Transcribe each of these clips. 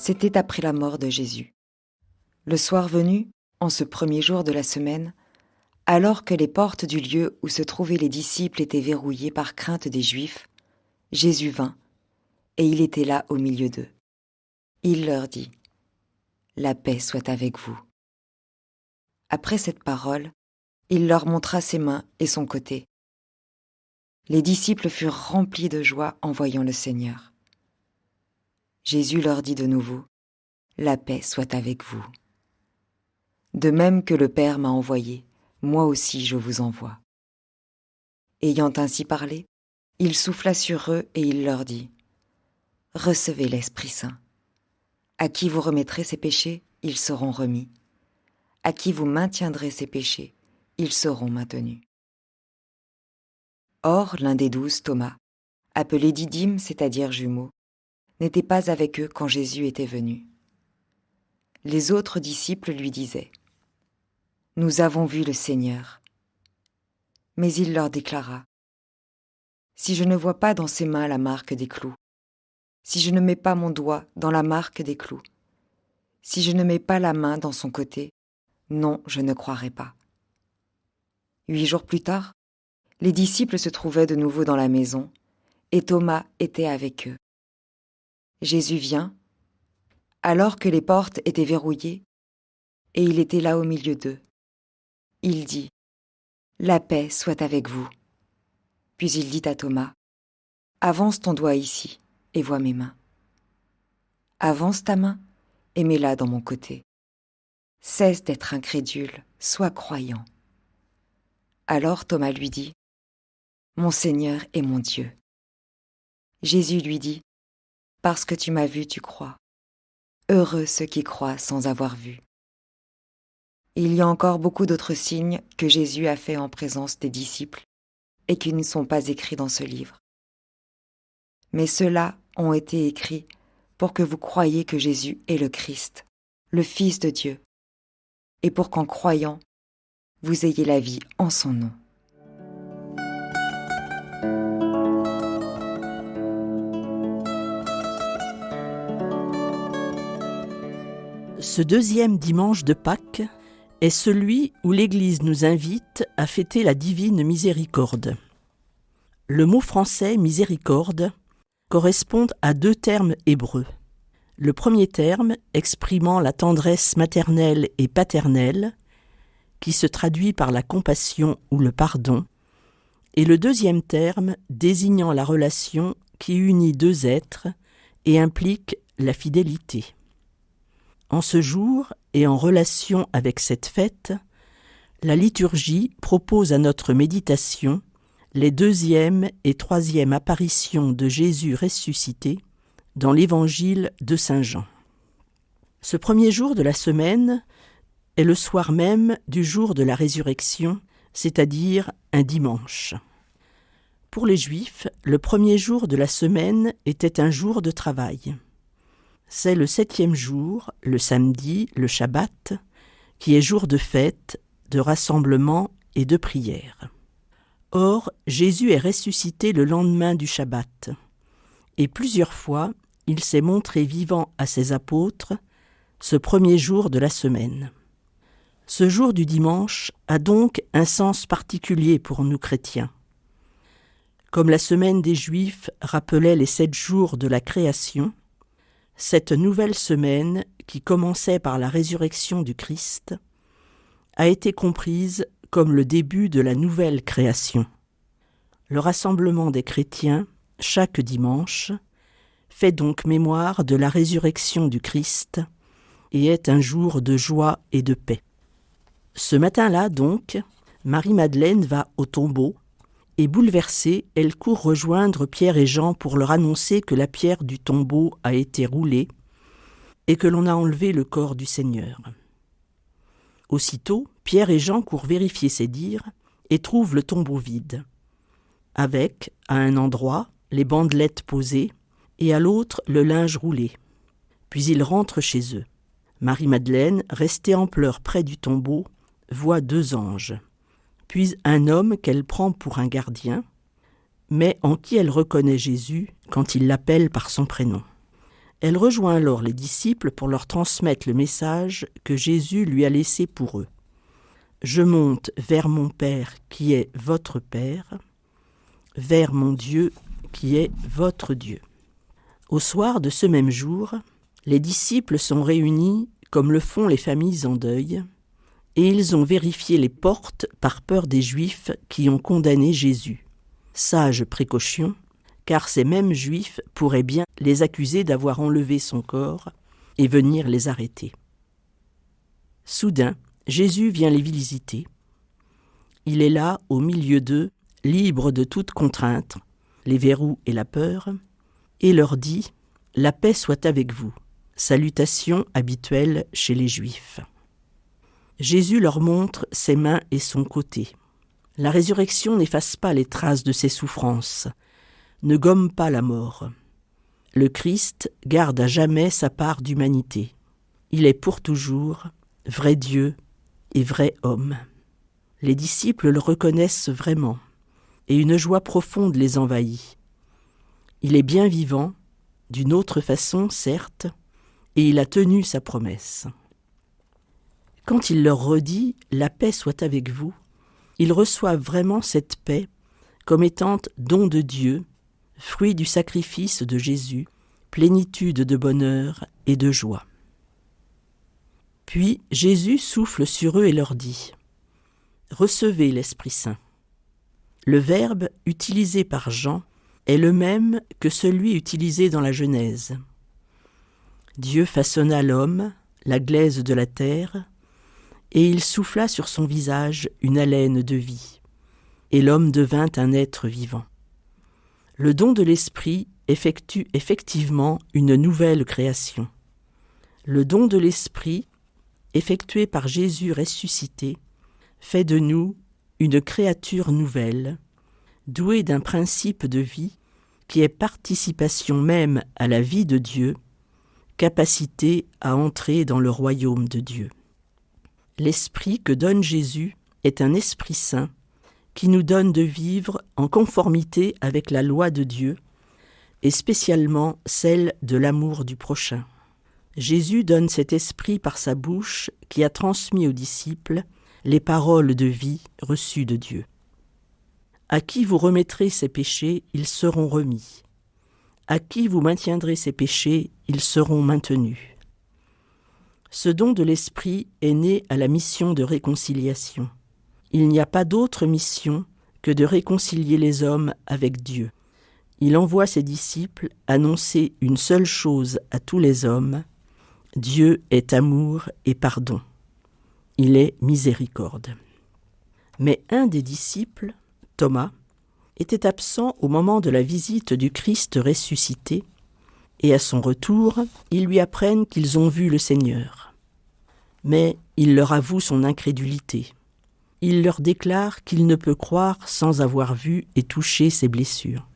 C'était après la mort de Jésus. Le soir venu, en ce premier jour de la semaine, alors que les portes du lieu où se trouvaient les disciples étaient verrouillées par crainte des Juifs, Jésus vint, et il était là au milieu d'eux. Il leur dit : « La paix soit avec vous. » Après cette parole, il leur montra ses mains et son côté. Les disciples furent remplis de joie en voyant le Seigneur. Jésus leur dit de nouveau : « La paix soit avec vous. De même que le Père m'a envoyé, moi aussi je vous envoie. » Ayant ainsi parlé, il souffla sur eux et il leur dit : « Recevez l'Esprit Saint. À qui vous remettrez ses péchés, ils seront remis. À qui vous maintiendrez ses péchés, ils seront maintenus. » Or, l'un des 12, Thomas, appelé Didyme, c'est-à-dire jumeau, n'était pas avec eux quand Jésus était venu. Les autres disciples lui disaient : « Nous avons vu le Seigneur. » Mais il leur déclara : « Si je ne vois pas dans ses mains la marque des clous, si je ne mets pas mon doigt dans la marque des clous, si je ne mets pas la main dans son côté, non, je ne croirai pas. » 8 jours plus tard, les disciples se trouvaient de nouveau dans la maison, et Thomas était avec eux. Jésus vient, alors que les portes étaient verrouillées, et il était là au milieu d'eux. Il dit : « La paix soit avec vous. » Puis il dit à Thomas : « Avance ton doigt ici, et vois mes mains. Avance ta main, et mets-la dans mon côté. Cesse d'être incrédule, sois croyant. » Alors Thomas lui dit : « Mon Seigneur et mon Dieu. » Jésus lui dit : « Parce que tu m'as vu, tu crois. Heureux ceux qui croient sans avoir vu. » Il y a encore beaucoup d'autres signes que Jésus a faits en présence des disciples et qui ne sont pas écrits dans ce livre. Mais ceux-là ont été écrits pour que vous croyiez que Jésus est le Christ, le Fils de Dieu, et pour qu'en croyant, vous ayez la vie en son nom. Ce deuxième dimanche de Pâques est celui où l'Église nous invite à fêter la divine miséricorde. Le mot français « miséricorde » correspond à 2 termes hébreux. Le premier terme exprimant la tendresse maternelle et paternelle, qui se traduit par la compassion ou le pardon, et le deuxième terme désignant la relation qui unit 2 êtres et implique la fidélité. En ce jour et en relation avec cette fête, la liturgie propose à notre méditation les 2e et 3e apparitions de Jésus ressuscité dans l'évangile de Saint Jean. Ce premier jour de la semaine est le soir même du jour de la résurrection, c'est-à-dire un dimanche. Pour les Juifs, le premier jour de la semaine était un jour de travail. C'est le 7e jour, le samedi, le Shabbat, qui est jour de fête, de rassemblement et de prière. Or, Jésus est ressuscité le lendemain du Shabbat, et plusieurs fois, il s'est montré vivant à ses apôtres ce premier jour de la semaine. Ce jour du dimanche a donc un sens particulier pour nous chrétiens. Comme la semaine des Juifs rappelait les 7 jours de la création, cette nouvelle semaine, qui commençait par la résurrection du Christ, a été comprise comme le début de la nouvelle création. Le rassemblement des chrétiens, chaque dimanche, fait donc mémoire de la résurrection du Christ et est un jour de joie et de paix. Ce matin-là, donc, Marie-Madeleine va au tombeau et bouleversée, elle court rejoindre Pierre et Jean pour leur annoncer que la pierre du tombeau a été roulée et que l'on a enlevé le corps du Seigneur. Aussitôt, Pierre et Jean courent vérifier ces dires et trouvent le tombeau vide, avec, à un endroit, les bandelettes posées et à l'autre, le linge roulé. Puis ils rentrent chez eux. Marie-Madeleine, restée en pleurs près du tombeau, voit 2 anges. Puis un homme qu'elle prend pour un gardien, mais en qui elle reconnaît Jésus quand il l'appelle par son prénom. Elle rejoint alors les disciples pour leur transmettre le message que Jésus lui a laissé pour eux. « Je monte vers mon Père qui est votre Père, vers mon Dieu qui est votre Dieu. » Au soir de ce même jour, les disciples sont réunis comme le font les familles en deuil, et ils ont vérifié les portes par peur des Juifs qui ont condamné Jésus. Sage précaution, car ces mêmes Juifs pourraient bien les accuser d'avoir enlevé son corps et venir les arrêter. Soudain, Jésus vient les visiter. Il est là, au milieu d'eux, libre de toute contrainte, les verrous et la peur, et leur dit « La paix soit avec vous », salutation habituelle chez les Juifs. Jésus leur montre ses mains et son côté. La résurrection n'efface pas les traces de ses souffrances, ne gomme pas la mort. Le Christ garde à jamais sa part d'humanité. Il est pour toujours vrai Dieu et vrai homme. Les disciples le reconnaissent vraiment, et une joie profonde les envahit. Il est bien vivant, d'une autre façon, certes, et il a tenu sa promesse. Quand il leur redit « La paix soit avec vous », ils reçoivent vraiment cette paix comme étant don de Dieu, fruit du sacrifice de Jésus, plénitude de bonheur et de joie. Puis Jésus souffle sur eux et leur dit « Recevez l'Esprit Saint ». Le verbe utilisé par Jean est le même que celui utilisé dans la Genèse. Dieu façonna l'homme, la glaise de la terre, et il souffla sur son visage une haleine de vie, et l'homme devint un être vivant. Le don de l'Esprit effectue effectivement une nouvelle création. Le don de l'Esprit, effectué par Jésus ressuscité, fait de nous une créature nouvelle, douée d'un principe de vie qui est participation même à la vie de Dieu, capacité à entrer dans le royaume de Dieu. L'esprit que donne Jésus est un Esprit Saint qui nous donne de vivre en conformité avec la loi de Dieu et spécialement celle de l'amour du prochain. Jésus donne cet esprit par sa bouche qui a transmis aux disciples les paroles de vie reçues de Dieu. À qui vous remettrez ses péchés, ils seront remis. À qui vous maintiendrez ses péchés, ils seront maintenus. Ce don de l'Esprit est né à la mission de réconciliation. Il n'y a pas d'autre mission que de réconcilier les hommes avec Dieu. Il envoie ses disciples annoncer une seule chose à tous les hommes : Dieu est amour et pardon. Il est miséricorde. Mais un des disciples, Thomas, était absent au moment de la visite du Christ ressuscité, et à son retour, ils lui apprennent qu'ils ont vu le Seigneur. Mais il leur avoue son incrédulité. Il leur déclare qu'il ne peut croire sans avoir vu et touché ses blessures.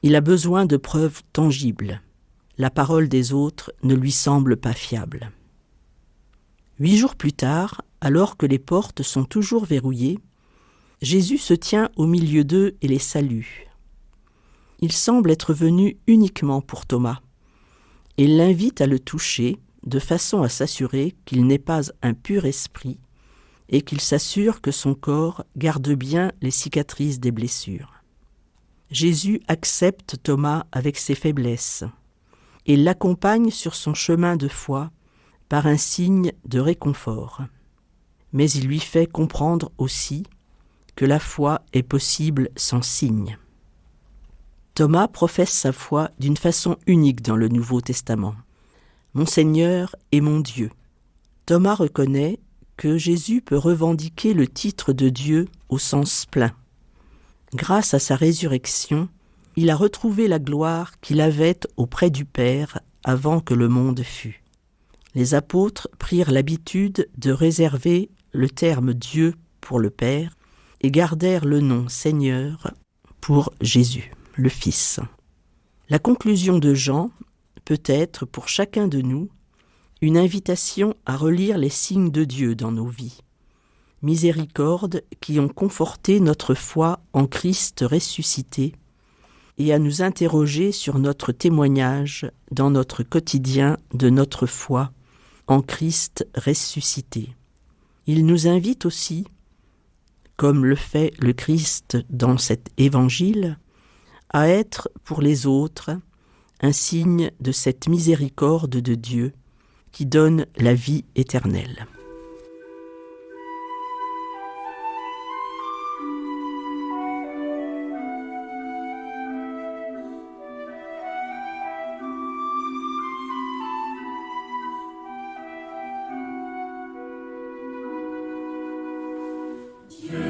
Il a besoin de preuves tangibles. La parole des autres ne lui semble pas fiable. 8 jours plus tard, alors que les portes sont toujours verrouillées, Jésus se tient au milieu d'eux et les salue. Il semble être venu uniquement pour Thomas et l'invite à le toucher de façon à s'assurer qu'il n'est pas un pur esprit et qu'il s'assure que son corps garde bien les cicatrices des blessures. Jésus accepte Thomas avec ses faiblesses et l'accompagne sur son chemin de foi par un signe de réconfort. Mais il lui fait comprendre aussi que la foi est possible sans signe. Thomas professe sa foi d'une façon unique dans le Nouveau Testament. « Mon Seigneur et mon Dieu ». Thomas reconnaît que Jésus peut revendiquer le titre de Dieu au sens plein. Grâce à sa résurrection, il a retrouvé la gloire qu'il avait auprès du Père avant que le monde fût. Les apôtres prirent l'habitude de réserver le terme Dieu pour le Père et gardèrent le nom Seigneur pour Jésus, le Fils. La conclusion de Jean peut être pour chacun de nous une invitation à relire les signes de Dieu dans nos vies. Miséricorde qui ont conforté notre foi en Christ ressuscité et à nous interroger sur notre témoignage dans notre quotidien de notre foi en Christ ressuscité. Il nous invite aussi, comme le fait le Christ dans cet évangile, à être pour les autres un signe de cette miséricorde de Dieu qui donne la vie éternelle. Dieu